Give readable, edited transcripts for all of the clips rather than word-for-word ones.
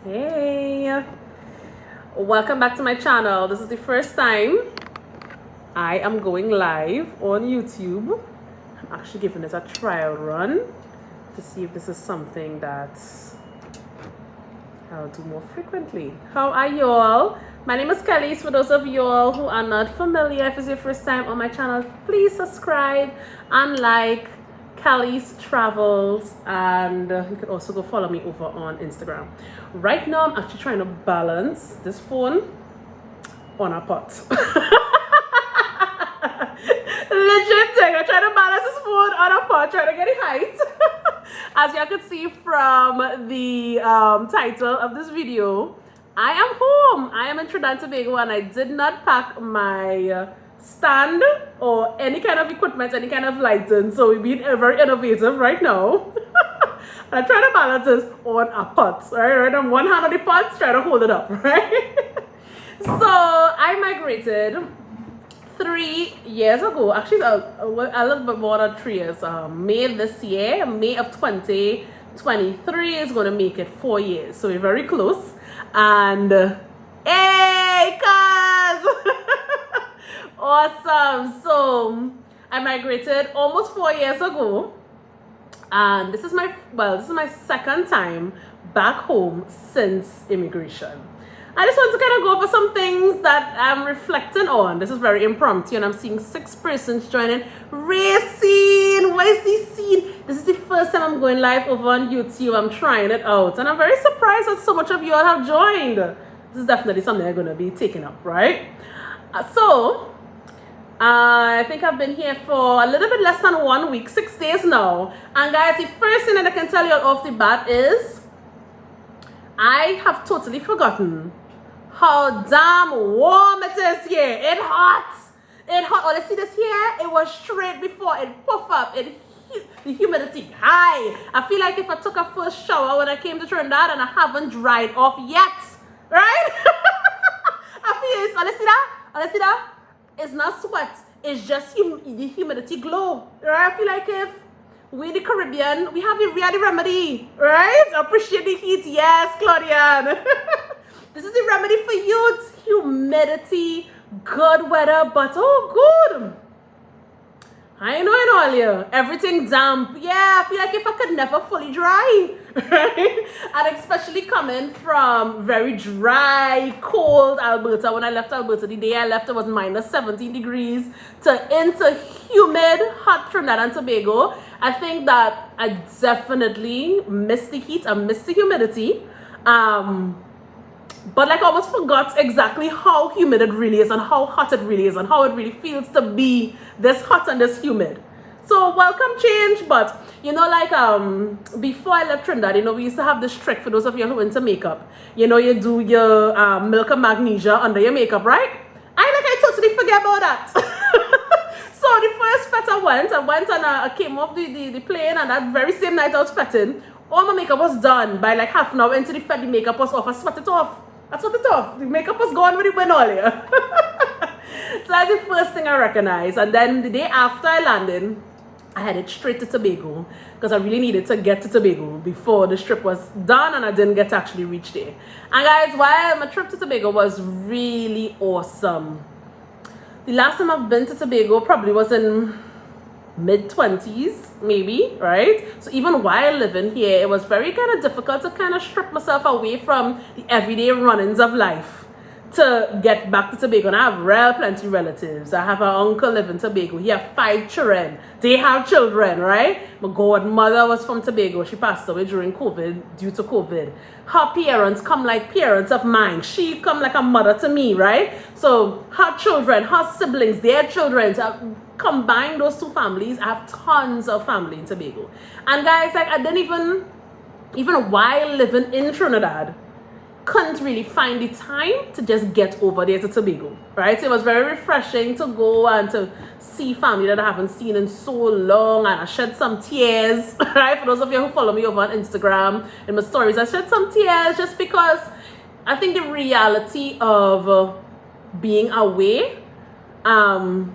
Hey, welcome back to my channel. This is the first time I am going live on YouTube. I'm actually giving it a trial run to see if this is something that I'll do more frequently. How are you all? My name is Kelise. For those of you all who are not familiar, if it's your first time on my channel, please subscribe and like Kelise Travels, and you can also go follow me over on Instagram. Right now, I'm actually trying to balance this phone on a pot. Legit thing. I'm trying to balance this phone on a pot, trying to get it height. As you can see from the title of this video, I am home. I am in Trinidad and Tobago, and I did not pack my stand or any kind of equipment, any kind of lighting. So we're being very innovative right now. And I'm trying to balance this on a pot. Right? On one hand on the pot, trying to hold it up, right? So I migrated 3 years ago. Actually, a little bit more than 3 years. May this year, May of 2023 is going to make it 4 years. So we're very close. And hey, cuz! Awesome. So I migrated almost 4 years ago, and this is my second time back home since immigration. I just want to kind of go over some things that I'm reflecting on. This is very impromptu, and I'm seeing 6 persons joining. Racing, what is this scene? This is the first time I'm going live over on YouTube. I'm trying it out, and I'm very surprised that so much of you all have joined. This is definitely something I'm going to be taking up, right? I think I've been here for a little bit less than 1 week, 6 days now. And guys, the first thing that I can tell you off the bat is I have totally forgotten how damn warm it is here. It's hot. It's hot. Oh, let's see this here. It was straight before it puff up. The humidity high. I feel like if I took a first shower when I came to Trinidad and I haven't dried off yet, right? I feel it's, let's see that. It's not sweat. It's just the humidity glow. Right? I feel like if we in the Caribbean, we have the remedy, right? Appreciate the heat. Yes, Claudian. This is the remedy for you. It's humidity, good weather, but oh, good. I know it all here. Everything damp. Yeah, I feel like if I could never fully dry, right? And especially coming from very dry, cold Alberta. When I left Alberta, the day I left, it was minus 17 degrees into humid, hot Trinidad and Tobago. I think that I definitely miss the heat. I miss the humidity. But like I almost forgot exactly how humid it really is and how hot it really is and how it really feels to be this hot and this humid. So welcome change. But you know, like before I left Trinidad, you know, we used to have this trick for those of you who into makeup. You know, you do your milk and magnesia under your makeup, right? I totally forget about that. So the first fete I went and I came off the plane, and that very same night I was fetting, all my makeup was done. By like half an hour into the fete, the makeup was off. I sweat it off. The makeup was gone when it went earlier. So that's the first thing I recognized. And then the day after I landed, I headed straight to Tobago because I really needed to get to Tobago before the trip was done, and I didn't get to actually reach there. And guys, while my trip to Tobago was really awesome, the last time I've been to Tobago probably was in mid-20s, maybe, right? So even while living here, it was very kind of difficult to kind of strip myself away from the everyday run-ins of life to get back to Tobago. And I have plenty of relatives. I have an uncle living in Tobago. He has 5 children. They have children, right? My godmother was from Tobago. She passed away during COVID, due to COVID. Her parents come like parents of mine. She come like a mother to me, right? So her children, her siblings, their children, combine those 2 families, I have tons of family in Tobago. And guys, like I didn't even while living in Trinidad, couldn't really find the time to just get over there to Tobago, right? So it was very refreshing to go and to see family that I haven't seen in so long, and I shed some tears, right? For those of you who follow me over on Instagram, in my stories, I shed some tears just because I think the reality of being away, and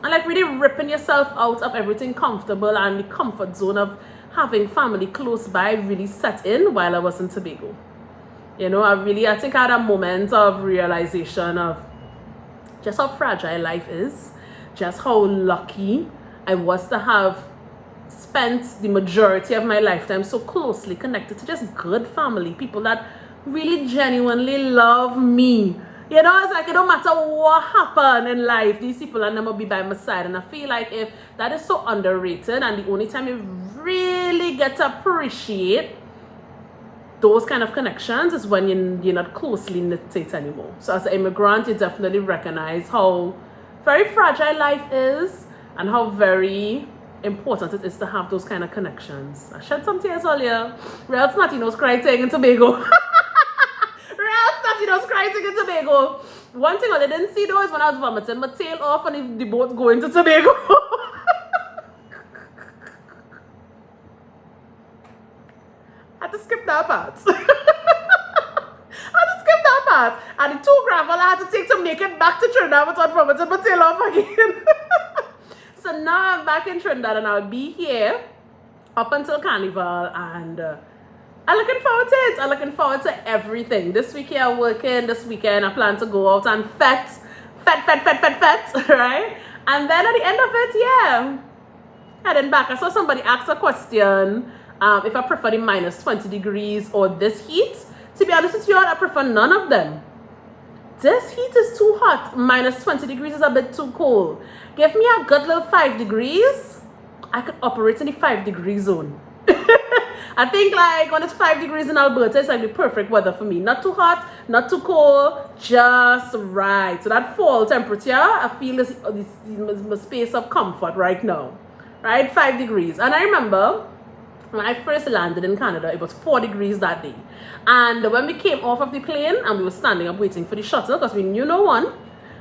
like really ripping yourself out of everything comfortable and the comfort zone of having family close by really set in while I was in Tobago. I think I had a moment of realization of just how fragile life is, just how lucky I was to have spent the majority of my lifetime so closely connected to just good family, people that really genuinely love me. It's like it don't matter what happened in life, these people are never be by my side. And I feel like if that is so underrated, and the only time you really get to appreciate those kind of connections is when you're not closely knitted anymore. So as an immigrant, you definitely recognize how very fragile life is and how very important it is to have those kind of connections. I shed some tears earlier. Real Snotty-Nose cried in Tobago. Real Snotty-Nose cried in Tobago. One thing I didn't see though is when I was vomiting my tail off and the boat going to Tobago. I had to skip that part. And the 2 gravel I had to take to make it back to Trinidad without vomiting my tail off again. So now I'm back in Trinidad and I'll be here up until Carnival, and I'm looking forward to it. I'm looking forward to everything. This week here I'm working, this weekend I plan to go out and fet, right? And then at the end of it, yeah, heading back. I saw somebody ask a question, if I prefer the minus 20 degrees or this heat. To be honest with you all, I prefer none of them. This heat is too hot. Minus 20 degrees is a bit too cold. Give me a good little 5 degrees. I could operate in the 5-degree zone. I think like when it's 5 degrees in Alberta, it's like the perfect weather for me. Not too hot, not too cold, just right. So that fall temperature, I feel is my space of comfort right now. Right, 5 degrees. And I remember when I first landed in Canada, it was 4 degrees that day. And when we came off of the plane and we were standing up waiting for the shuttle, because we knew no one,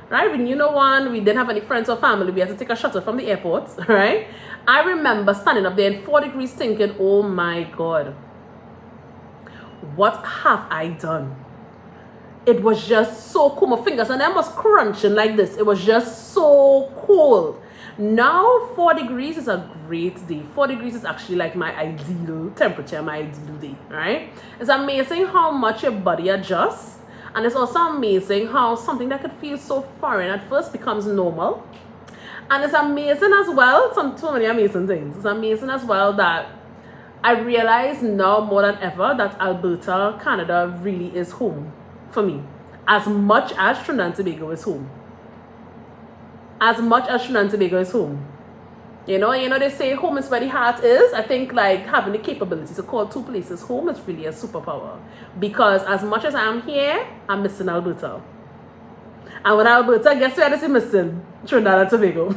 right? We knew no one. We didn't have any friends or family. We had to take a shuttle from the airport, right? I remember standing up there in 4 degrees thinking, oh my God, what have I done? It was just so cold. My fingers and them was crunching like this. It was just so cold. Now 4 degrees is a great day. 4 degrees is actually like my ideal temperature, my ideal day, right? It's amazing how much your body adjusts. And it's also amazing how something that could feel so foreign at first becomes normal. And it's amazing as well, so many amazing things. It's amazing as well that I realize now more than ever that Alberta, Canada really is home for me. As much as Trinidad and Tobago is home. As much as Trinidad and Tobago is home. You know, they say home is where the heart is. I think like having the capability to call 2 places home is really a superpower. Because as much as I'm here, I'm missing Alberta. And when Alberta, guess where this is missing? Trinidad and Tobago.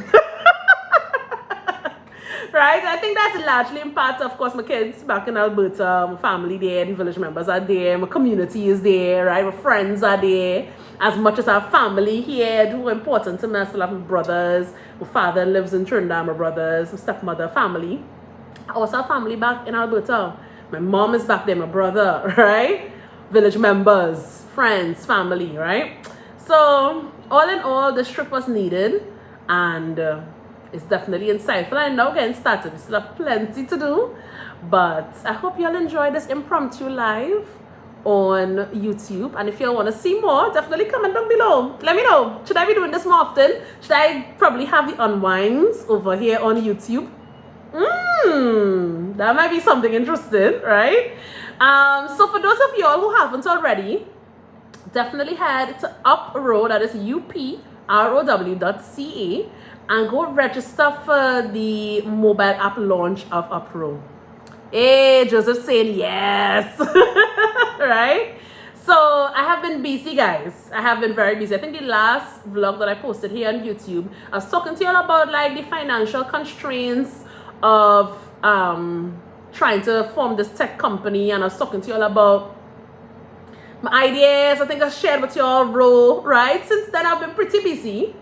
Right? I think that's largely in part, of course, my kids back in Alberta, my family there, the village members are there, my community is there, right? My friends are there. As much as our family here, who are important to me, I still have my brothers. My father lives in Trinidad, my brothers, my stepmother, family. I also have family back in Alberta. My mom is back there, my brother, right? Village members, friends, family, right? So, all in all, this trip was needed, and it's definitely insightful. I'm now getting started. We still have plenty to do, but I hope you all enjoy this impromptu live on YouTube. And if you all want to see more, definitely comment down below. Let me know. Should I be doing this more often? Should I probably have the unwinds over here on YouTube? That might be something interesting, right? So for those of you all who haven't already, definitely head to uprow, that is uprow.ca, and go register for the mobile app launch of Uprow. Hey, Joseph saying yes. Right? So I have been busy, guys. I have been very busy. I think the last vlog that I posted here on YouTube, I was talking to you all about like the financial constraints of trying to form this tech company, and I was talking to you all about my ideas. I think I shared with you all Row, right? Since then I've been pretty busy.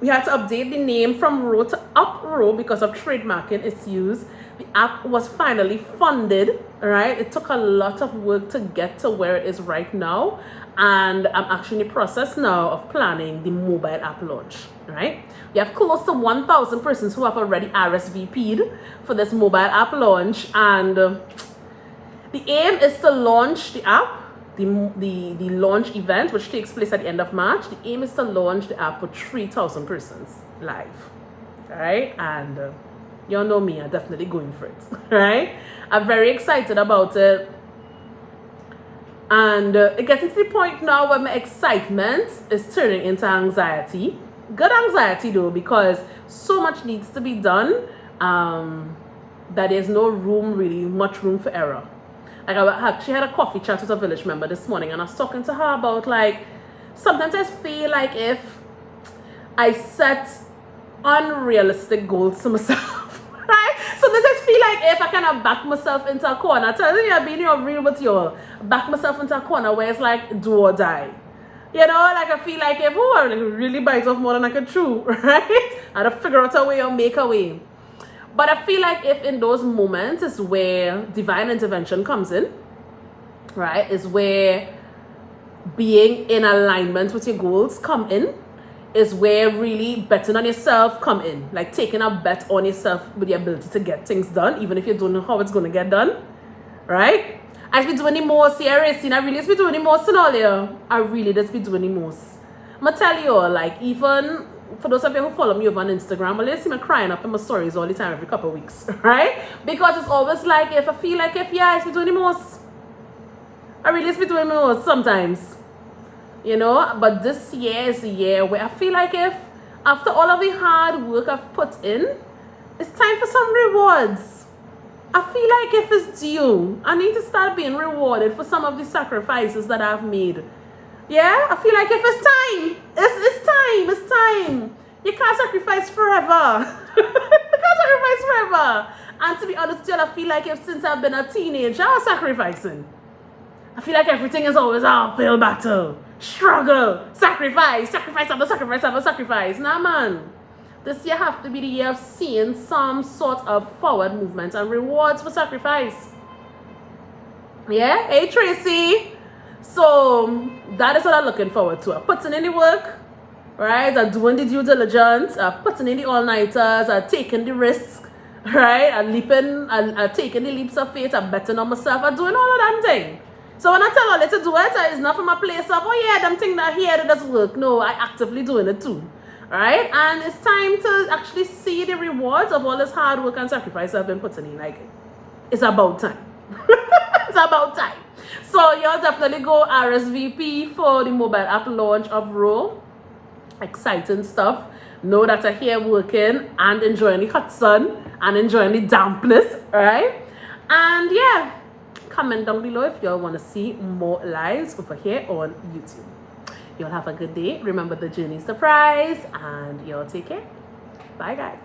We had to update the name from Row to Uprow because of trademarking issues. The app was finally funded, right? It took a lot of work to get to where it is right now. And I'm actually in the process now of planning the mobile app launch, right? We have close to 1,000 persons who have already RSVP'd for this mobile app launch. And the aim is to launch the app the launch event, which takes place at the end of March. The aim is to launch the app with 3,000 persons live. All right, and you know me, I'm definitely going for it. Right, I'm very excited about it. And it gets to the point now where my excitement is turning into anxiety. Good anxiety though, because so much needs to be done that there's no room, really much room for error. Like I actually had a coffee chat with a village member this morning, and I was talking to her about, like, sometimes I feel like if I set unrealistic goals to myself, right? Sometimes I feel like if I kind of back myself into a corner, tell you I've been real with you, back myself into a corner where it's like do or die. You know, like I feel like if I really bite off more than I can chew, right? I had to figure out a way or make a way. But I feel like if in those moments is where divine intervention comes in, right? Is where being in alignment with your goals come in, is where really betting on yourself come in. Like taking a bet on yourself with the ability to get things done, even if you don't know how it's going to get done, right? I be doing the most serious, I really just be doing the most in all here. I really just be doing the most. I'm going to tell you all, like, even for those of you who follow me over on Instagram, I'll see me crying up in my stories all the time every couple of weeks, right? Because it's always like, if I feel like I be doing the most. I really just be doing the most sometimes. You know, but this year is the year where I feel like if, after all of the hard work I've put in, it's time for some rewards. I feel like if it's due, I need to start being rewarded for some of the sacrifices that I've made. Yeah, I feel like if it's time, it's time. You can't sacrifice forever. You can't sacrifice forever. And to be honest, I feel like since I've been a teenager, I was sacrificing. I feel like everything is always uphill battle, struggle, sacrifice after sacrifice. Nah, man. This year have to be the year of seeing some sort of forward movement and rewards for sacrifice. Yeah? Hey, Tracy. So, that is what I'm looking forward to. I'm putting in the work, right? I'm doing the due diligence. I'm putting in the all-nighters. I'm taking the risk, right? I'm taking the leaps of faith. I'm betting on myself. I'm doing all of them things. So when I tell all to do it, it's not from a place of, oh yeah, them thing that here that doesn't work. No, I actively doing it too. Right? And it's time to actually see the rewards of all this hard work and sacrifice I've been putting in. Like, it's about time. It's about time. So y'all definitely go RSVP for the mobile app launch of Row. Exciting stuff. Know that I'm here working and enjoying the hot sun and enjoying the dampness. Right? And yeah, comment down below if y'all want to see more lives over here on YouTube. Y'all have a good day. Remember, the journey is the prize, and y'all take care. Bye, guys.